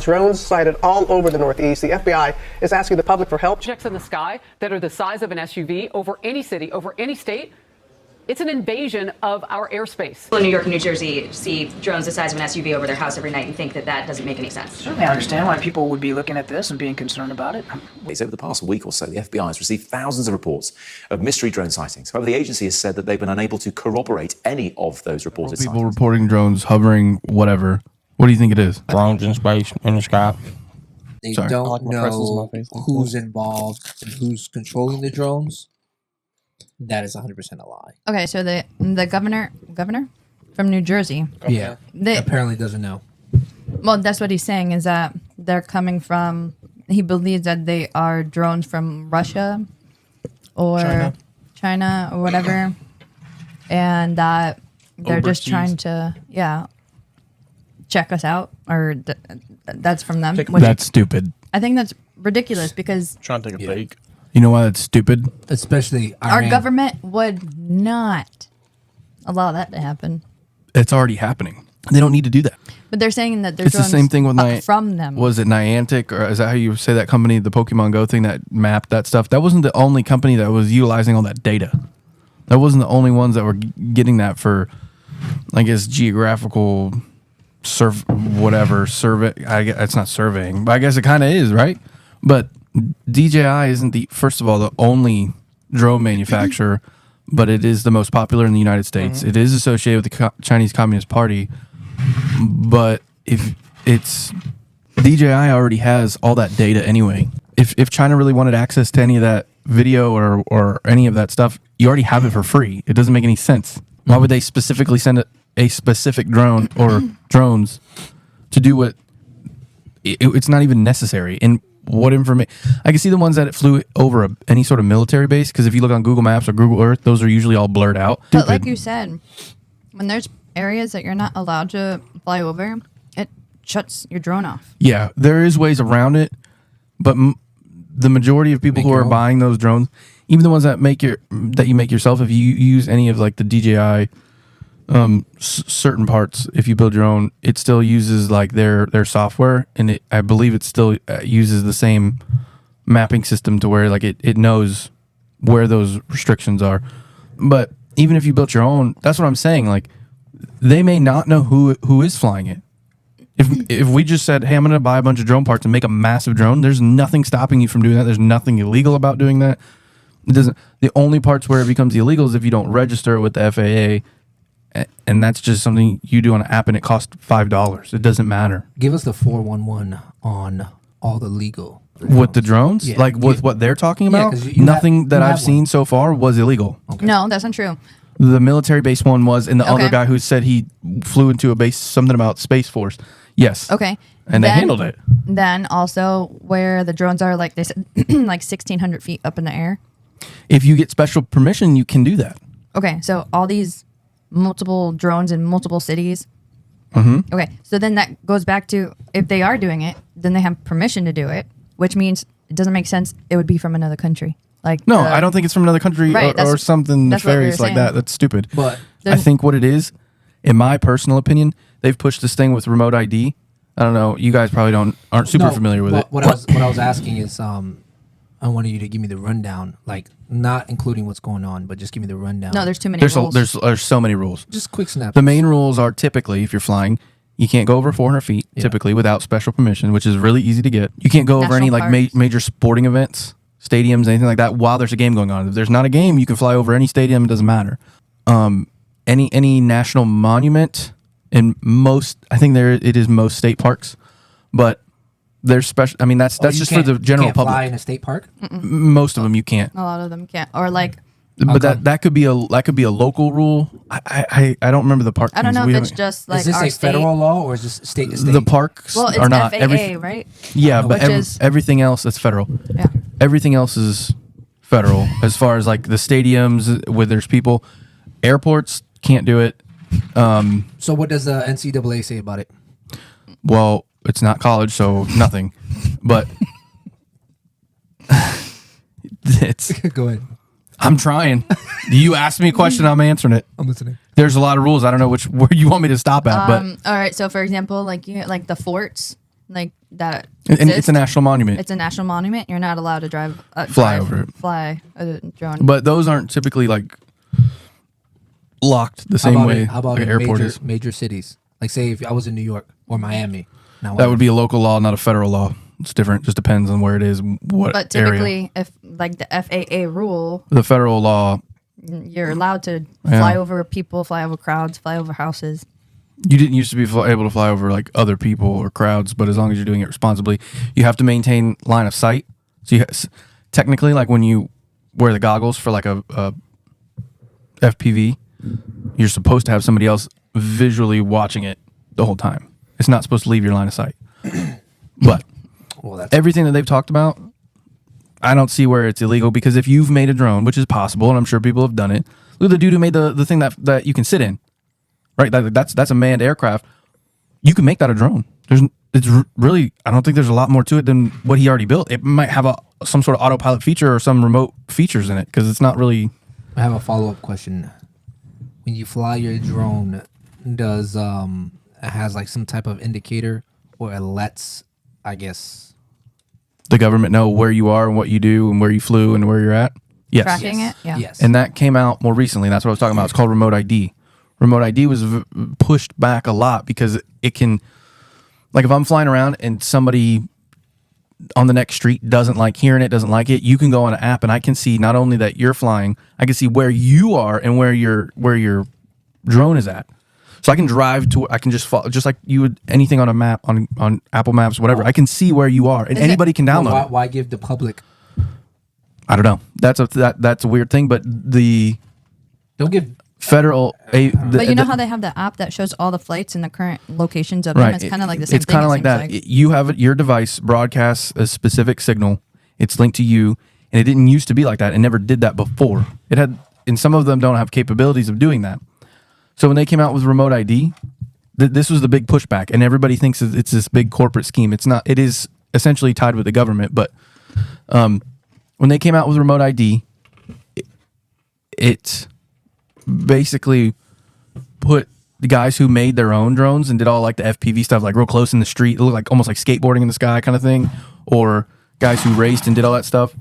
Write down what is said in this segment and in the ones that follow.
Drones sighted all over the Northeast. The FBI is asking the public for help. Objects in the sky that are the size of an SUV over any city, over any state. It's an invasion of our airspace. People in New York and New Jersey see drones the size of an SUV over their house every night and think that that doesn't make any sense. Certainly, I understand why people would be looking at this and being concerned about it. Over the past week or so, the FBI has received thousands of reports of mystery drone sightings. However, the agency has said that they've been unable to corroborate any of those reported People sightings. reporting drones hovering, whatever. What do you think it is? Drones in space, in the sky. They Sorry. don't know who's involved and who's controlling the drones. That is 100% a lie. Okay, so the governor from New Jersey. Yeah, apparently doesn't know. Well, that's what he's saying is that they're coming from. He believes that they are drones from Russia or China or whatever, and that they're just trying to check us out, or that's from them. That's stupid. I think that's ridiculous because Trying to take a fake. You know why that's stupid? Especially our Iran. government would not allow that to happen. It's already happening. They don't need to do that. But they're saying that they're It's the same thing with from them. Was it Niantic, or is that how you say that company, the Pokemon Go thing that mapped that stuff? That wasn't the only company that was utilizing all that data. That wasn't the only ones that were getting that for, I guess, geographical survey. It's not surveying, but I guess it kind of is, right? But DJI isn't first of all, the only drone manufacturer, but it is the most popular in the United States. It is associated with the Chinese Communist Party, but if it's DJI already has all that data anyway. If China really wanted access to any of that video or any of that stuff, you already have it for free. It doesn't make any sense. Why would they specifically send a specific drone or drones to do what? It's not even necessary. And what information? I can see the ones that it flew over any sort of military base, because if you look on Google Maps or Google Earth, those are usually all blurred out. But like you said, when there's areas that you're not allowed to fly over, it shuts your drone off. Yeah, there is ways around it, but the majority of people who are buying those drones, even the ones that you make yourself, if you use any of like the DJI certain parts, if you build your own, it still uses like their software, and I believe it still uses the same mapping system to where like it knows where those restrictions are. But even if you built your own, that's what I'm saying, like they may not know who is flying it. If we just said, hey, I'm going to buy a bunch of drone parts and make a massive drone, there's nothing stopping you from doing that. There's nothing illegal about doing that. It doesn't. The only parts where it becomes illegal is if you don't register it with the FAA. And that's just something you do on an app, and it costs $5. It doesn't matter. Give us the 411 on all the legal drones. With the drones, like with what they're talking about. Nothing that I've seen so far was illegal. Okay. No, that's not true. The military base one was, and the other guy who said he flew into a base, something about Space Force. Yes. Okay. And they handled it. Then also where the drones are, like they said, like 1,600 feet up in the air. If you get special permission, you can do that. Okay, so all these multiple drones in multiple cities. Mm-hmm. Okay, so then that goes back to, if they are doing it, then they have permission to do it, which means it doesn't make sense it would be from another country. Like no, I don't think it's from another country, right, or something nefarious like that. That's stupid. But I think what it is, in my personal opinion, they've pushed this thing with remote ID. I don't know. You guys probably aren't super familiar with it. What I was asking is, I wanted you to give me the rundown, like not including what's going on, but just give me the rundown. No, there's too many rules. There's so many rules. Just quick snaps. The main rules are typically, if you're flying, you can't go over 400 feet, typically without special permission, which is really easy to get. You can't go over any like major sporting events, stadiums, anything like that while there's a game going on. If there's not a game, you can fly over any stadium. It doesn't matter. Any national monument, in most, I think it is most state parks, but there's special. I mean, that's just for the general public. Fly in a state park. Most of them you can't. A lot of them can't, or like. But that could be a local rule. I don't remember the park. I don't know if it's just like is this our a federal law or is this state to state? The parks well, it's are not FAA, right? Yeah, but everything else is federal. Yeah. Everything else is federal as far as like the stadiums where there's people. Airports can't do it. So what does the NCAA say about it? Well, it's not college, so nothing. But it's go ahead. I'm trying. You asked me a question, I'm answering it. I'm listening. There's a lot of rules. I don't know where you want me to stop at, but all right. So for example, like the forts, like that. And it's exist. a national monument. It's a national monument. You're not allowed to Fly over it. fly a drone. But those aren't typically like locked the How same about way how about like in an airport major, is. major cities? Like say if I was in New York or Miami. Now That would be a local law, not a federal law. It's different. Just depends on where it is, what But area. typically, if like the FAA rule, The federal law, you're allowed to fly over people, fly over crowds, fly over houses. you didn't used to be able to fly over like other people or crowds, but as long as you're doing it responsibly, you have to maintain line of sight. So you technically, like when you wear the goggles for like a FPV, you're supposed to have somebody else visually watching it the whole time. It's not supposed to leave your line of sight. But everything that they've talked about, I don't see where it's illegal, because if you've made a drone, which is possible, and I'm sure people have done it, look at the dude who made the thing that you can sit in, right? That's a manned aircraft. You can make that a drone. It's really, I don't think there's a lot more to it than what he already built. It might have some sort of autopilot feature or some remote features in it, because it's not really. I have a follow-up question. When you fly your drone, does it has like some type of indicator, or it lets, I guess, The government know where you are and what you do and where you flew and where you're at? Yes. Tracking it? Yeah. Yes. And that came out more recently. That's what I was talking about. It's called remote ID. Remote ID was pushed back a lot because it can, like if I'm flying around and somebody on the next street doesn't like hearing it, doesn't like it, you can go on an app and I can see not only that you're flying, I can see where you are and where your drone is at. So I can drive to, I can just follow, just like you would anything on a map, on Apple Maps, whatever. I can see where you are, and anybody can download it. Why give the public? I don't know. That's a weird thing, but the Don't give. federal. But you know how they have the app that shows all the flights and the current locations of them? Right. It's kind of like the same It's thing. kind of like seems that. like. You have your device broadcasts a specific signal. It's linked to you, and it didn't used to be like that. It never did that before. It had, and some of them don't have capabilities of doing that. So when they came out with remote ID, this was the big pushback, and everybody thinks it's this big corporate scheme. It's not. It is essentially tied with the government, but when they came out with remote ID, it basically put the guys who made their own drones and did all like the FPV stuff, like real close in the street, it looked like almost like skateboarding in the sky kind of thing, or guys who raced and did all that stuff.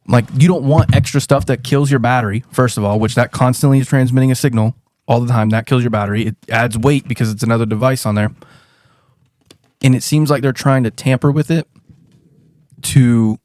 Like, you don't want extra stuff that kills your battery, first of all, which that constantly is transmitting a signal all the time. That kills your battery. It adds weight because it's another device on there. And it seems like they're trying to tamper with it to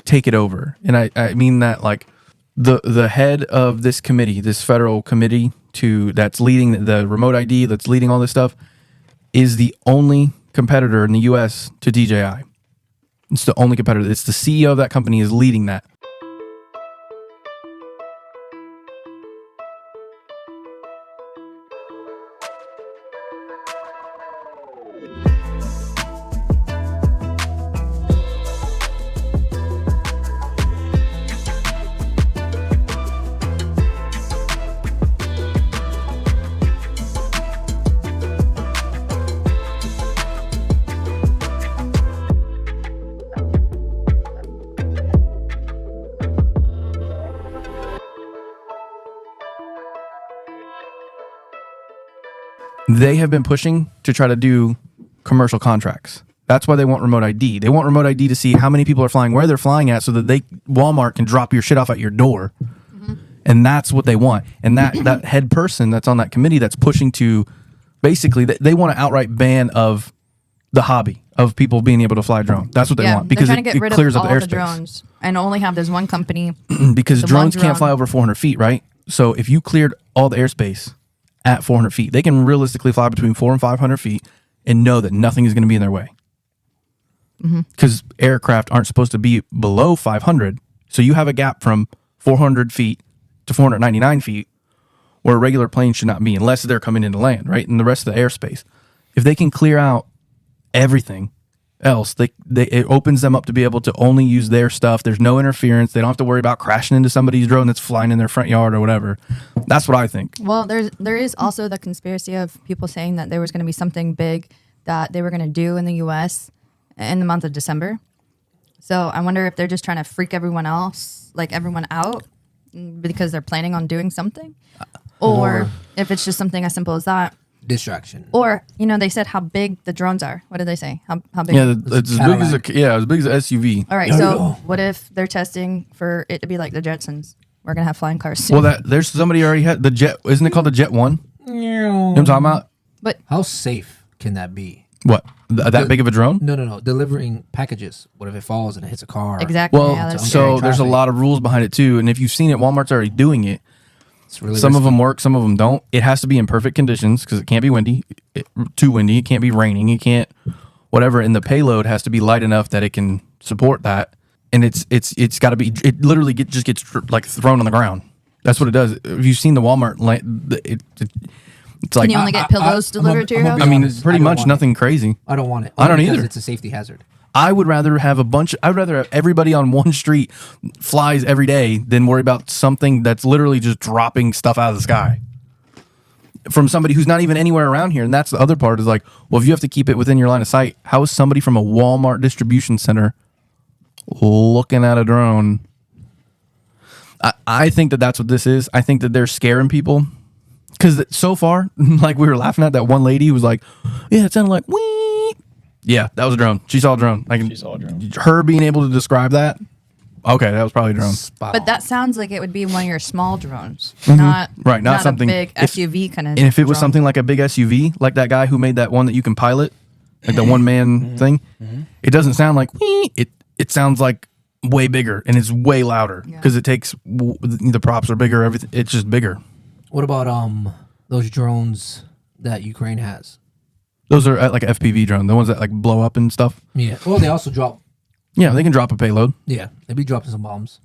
take it over. And I mean that, like, the head of this committee, this federal committee that's leading the remote ID, that's leading all this stuff, is the only competitor in the U.S. to DJI. It's the only competitor. It's the CEO of that company is leading that. They have been pushing to try to do commercial contracts. That's why they want remote ID. They want remote ID to see how many people are flying, where they're flying at, so that Walmart can drop your shit off at your door. Mm-hmm. And that's what they want. And that head person that's on that committee that's pushing to, basically, they want to outright ban of the hobby of people being able to fly a drone. That's what they want, because they're trying to get rid clears of up all the the airspace. drones and only have this one company. Because the drones one can't fly drone. over 400 feet, right? So if you cleared all the airspace at 400 feet, they can realistically fly between 400 and 500 feet and know that nothing is going to be in their way. Because aircraft aren't supposed to be below 500. So you have a gap from 400 feet to 499 feet where a regular plane should not be, unless they're coming into land, right? And the rest of the airspace. If they can clear out everything else, it opens them up to be able to only use their stuff. There's no interference. They don't have to worry about crashing into somebody's drone that's flying in their front yard or whatever. That's what I think. Well, there is also the conspiracy of people saying that there was going to be something big that they were going to do in the U.S. in the month of December. So I wonder if they're just trying to freak everyone out because they're planning on doing something, or if it's just something as simple as that. distraction. Or they said how big the drones are. What did they say? How big? Yeah, it's as big as as big as an SUV. All right. So what if they're testing for it to be like the Jetsons? We're gonna have flying cars soon. Well, there's somebody already had the Jet. Isn't it called the Jet 1? You know what I'm talking about? But how safe can that be? What? That big of a drone? No. Delivering packages. What if it falls and it hits a car? Exactly. Well, yeah, that's so scary. there's a lot of rules behind it too. And if you've seen it, Walmart's already doing it. It's really some risky. of them work, some of them don't. It has to be in perfect conditions because it can't be windy, too windy. It can't be raining. It can't, whatever. And the payload has to be light enough that it can support that. And it's got to be. It literally just gets like thrown on the ground. That's what it does. If you've seen the Walmart, it's like Can you only get pillows delivered to your house? I mean, it's pretty much nothing crazy. I don't want it. I don't because either. It's a safety hazard. I would rather have I'd rather have everybody on one street flies every day than worry about something that's literally just dropping stuff out of the sky from somebody who's not even anywhere around here. And that's the other part is like, well, if you have to keep it within your line of sight, how is somebody from a Walmart distribution center looking at a drone? I think that's what this is. I think that they're scaring people because so far, like we were laughing at that one lady who was like, yeah, it sounded like wee. Yeah, that was a drone. She saw a drone. She saw a drone. Her being able to describe that, okay, that was probably a drone. But that sounds like it would be one of your small drones, not something a big SUV kind of. And if it was drone. something like a big SUV, like that guy who made that one that you can pilot, like the one man thing, it doesn't sound like wee. It sounds like way bigger and it's way louder because it takes the props are bigger. Everything it's just bigger. What about those drones that Ukraine has? Those are like FPV drone, the ones that like blow up and stuff. Yeah. Well, they also drop. Yeah, they can drop a payload. Yeah, they be dropping some bombs.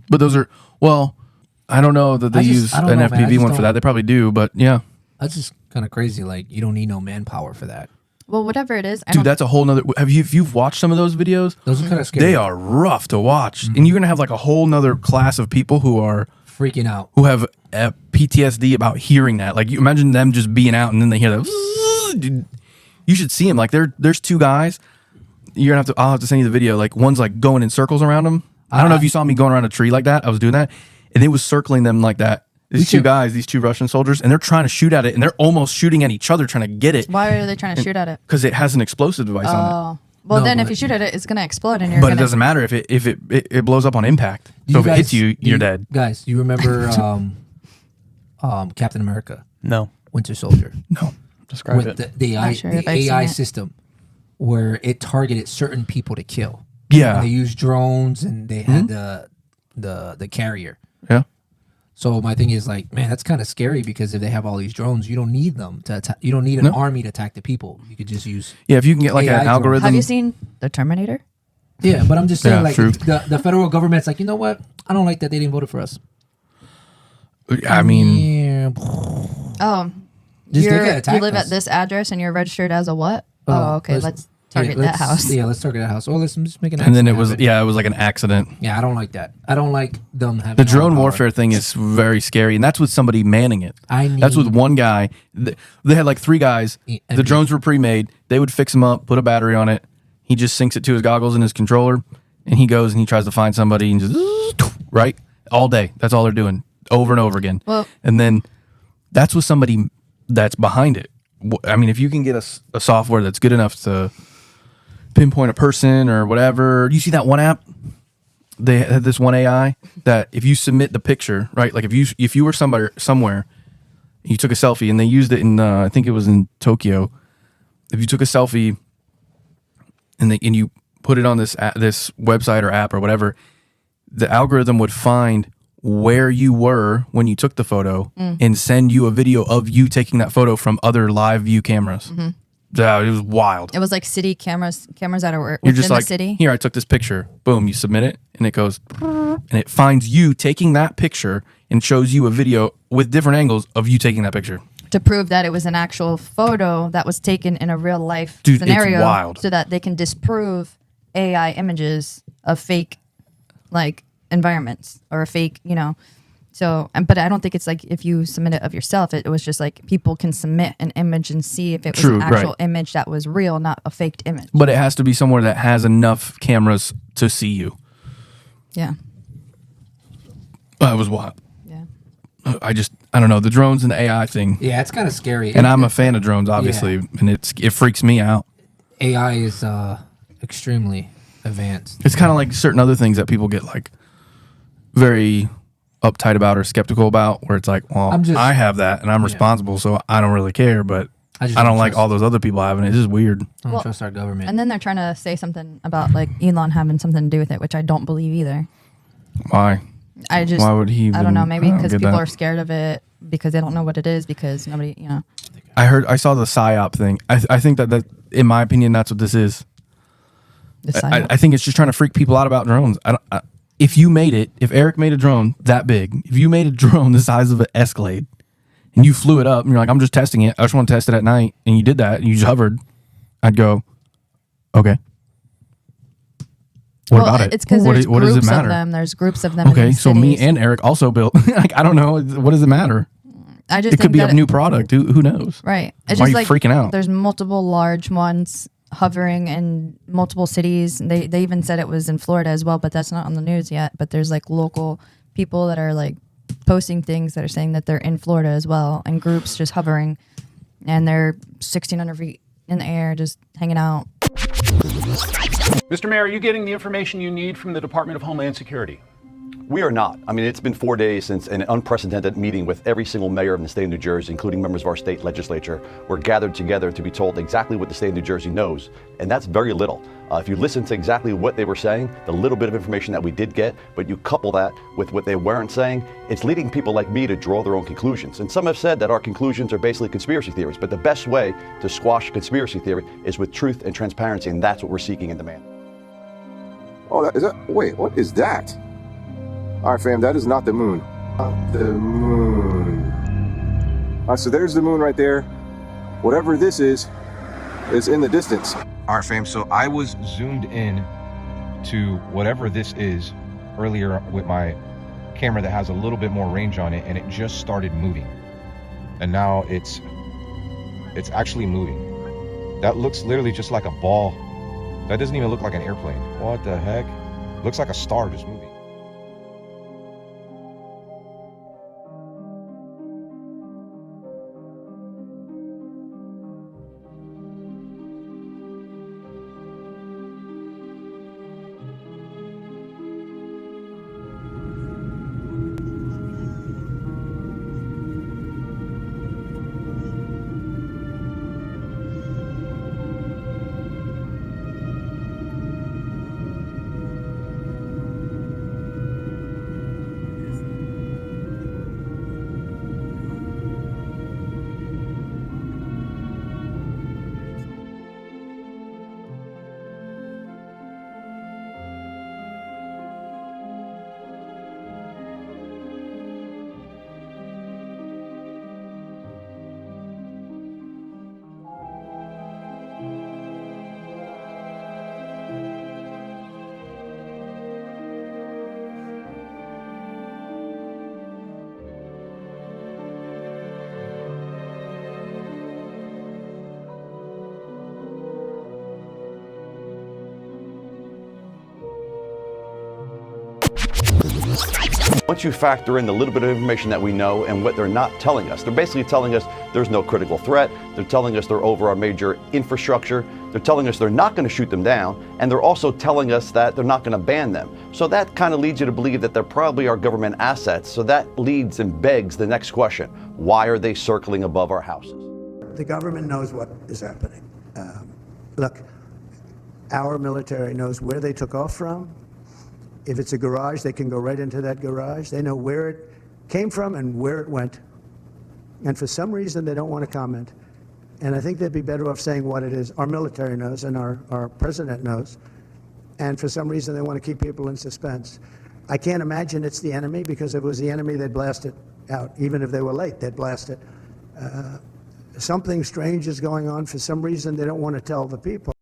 But those are I don't know that they use an FPV one for that. They probably do, but yeah. That's just kind of crazy. Like you don't need no manpower for that. Well, whatever it is, Dude, that's a whole nother. If you've watched some of those videos, those are kind of scary. They are rough to watch, and you're gonna have like a whole nother class of people who are freaking out, who have PTSD about hearing that. Like, you imagine them just being out and then they hear that. Dude, you should see them. Like, there's two guys. I'll have to send you the video. Like, one's like going in circles around them. I don't know if you saw me going around a tree like that. I was doing that, and it was circling them like that. These two guys, these two Russian soldiers, and they're trying to shoot at it, and they're almost shooting at each other, trying to get it. Why are they trying to shoot at it? Because it has an explosive device on it. Well, then if you shoot at it, it's going to explode, and you're. But it doesn't matter if it blows up on impact. So if it hits you, you're dead. Guys, you remember Captain America? No. Winter Soldier. No. Describe With it. the Not sure if I've AI seen it. system where it targeted certain people to kill. Yeah. And they used drones and they had the carrier. Yeah. So my thing is like, man, that's kind of scary because if they have all these drones, you don't need them to attack. You don't need an army to attack the people. You could just use. Yeah, if you can get like AI an algorithm. Have you seen The Terminator? Yeah, but I'm just saying, Yeah, like true. the federal government's like, you know what? I don't like that they didn't vote for us. I mean, Yeah. Oh, Just they you could attack live us. at this address and you're registered as a what? Oh, okay. Let's target that house. Yeah, let's target that house. Oh, let's just make an. and then it accident was happen. it was like an accident. Yeah, I don't like that. I don't like them having The drone power. warfare thing is very scary, and that's with somebody manning it. That's with need- one guy. They had like three guys. and The drones were pre-made. They would fix them up, put a battery on it. He just syncs it to his goggles and his controller, and he goes and he tries to find somebody and just right all day. That's all they're doing over and over again. Well- and then that's with somebody that's behind it. I mean, if you can get a software that's good enough to pinpoint a person or whatever. You see that one app? They had this one AI that if you submit the picture, right? Like if you were somewhere, you took a selfie, and they used it in I think it was in Tokyo. If you took a selfie and you put it on this website or app or whatever, the algorithm would find where you were when you took the photo and send you a video of you taking that photo from other live view cameras. Yeah, it was wild. It was like city cameras that are You're within just the like, city. here, I took this picture. Boom, you submit it, and it goes, and it finds you taking that picture and shows you a video with different angles of you taking that picture. To prove that it was an actual photo that was taken in a real life Dude, it's scenario, wild. so that they can disprove AI images of fake, like environments or a fake, So, but I don't think it's like if you submit it of yourself. It was just like people can submit an image and see if it was True, an actual right. image that was real, not a faked image. But it has to be somewhere that has enough cameras to see you. Yeah, That was wild. yeah. I don't know, the drones and the AI thing. Yeah, it's kind of scary. And I'm a fan of drones, obviously, and it freaks me out. AI is extremely advanced. It's kind of like certain other things that people get like very uptight about or skeptical about, where it's like, well, I have that and I'm responsible, so I don't really care, but I don't like all those other people having it. It's just weird. I don't trust our government. And then they're trying to say something about like Elon having something to do with it, which I don't believe either. Why? Why would he even, I don't know, maybe because people that. are scared of it because they don't know what it is, because nobody, you know. I saw the PSYOP thing. I think that in my opinion, that's what this is. I think it's just trying to freak people out about drones. If Eric made a drone that big, if you made a drone the size of an Escalade and you flew it up and you're like, I'm just testing it, I just want to test it at night, and you did that and you just hovered, I'd go, okay. What about it? It's because what does it matter? Of them. There's groups of them. Okay, in so me and Eric also built. Like, I don't know. What does it matter? It could be a new product. Who knows? Right. It's Why just are you freaking out? There's multiple large ones hovering in multiple cities. They even said it was in Florida as well, but that's not on the news yet. But there's like local people that are like posting things that are saying that they're in Florida as well, and groups just hovering, and they're 1,600 feet in the air just hanging out. Mr. Mayor, are you getting the information you need from the Department of Homeland Security? We are not. I mean, it's been 4 days since an unprecedented meeting with every single mayor of the state of New Jersey, including members of our state legislature, were gathered together to be told exactly what the state of New Jersey knows. And that's very little. If you listen to exactly what they were saying, the little bit of information that we did get, but you couple that with what they weren't saying, it's leading people like me to draw their own conclusions. And some have said that our conclusions are basically conspiracy theories, but the best way to squash conspiracy theory is with truth and transparency, and that's what we're seeking and demanding. Oh, wait, what is that? All right, fam, that is not the moon. The moon. All right, so there's the moon right there. Whatever this is in the distance. All right, fam, so I was zoomed in to whatever this is earlier with my camera that has a little bit more range on it, and it just started moving. And now it's actually moving. That looks literally just like a ball. That doesn't even look like an airplane. What the heck? Looks like a star just moving. Once you factor in the little bit of information that we know and what they're not telling us, they're basically telling us there's no critical threat. They're telling us they're over our major infrastructure. They're telling us they're not going to shoot them down. And they're also telling us that they're not going to ban them. So that kind of leads you to believe that they're probably our government assets. So that leads and begs the next question. Why are they circling above our houses? The government knows what is happening. Look, our military knows where they took off from. If it's a garage, they can go right into that garage. They know where it came from and where it went. And for some reason, they don't want to comment. And I think they'd be better off saying what it is. Our military knows and our president knows. And for some reason, they want to keep people in suspense. I can't imagine it's the enemy, because if it was the enemy, they'd blast it out. Even if they were late, they'd blast it. Something strange is going on. For some reason, they don't want to tell the people.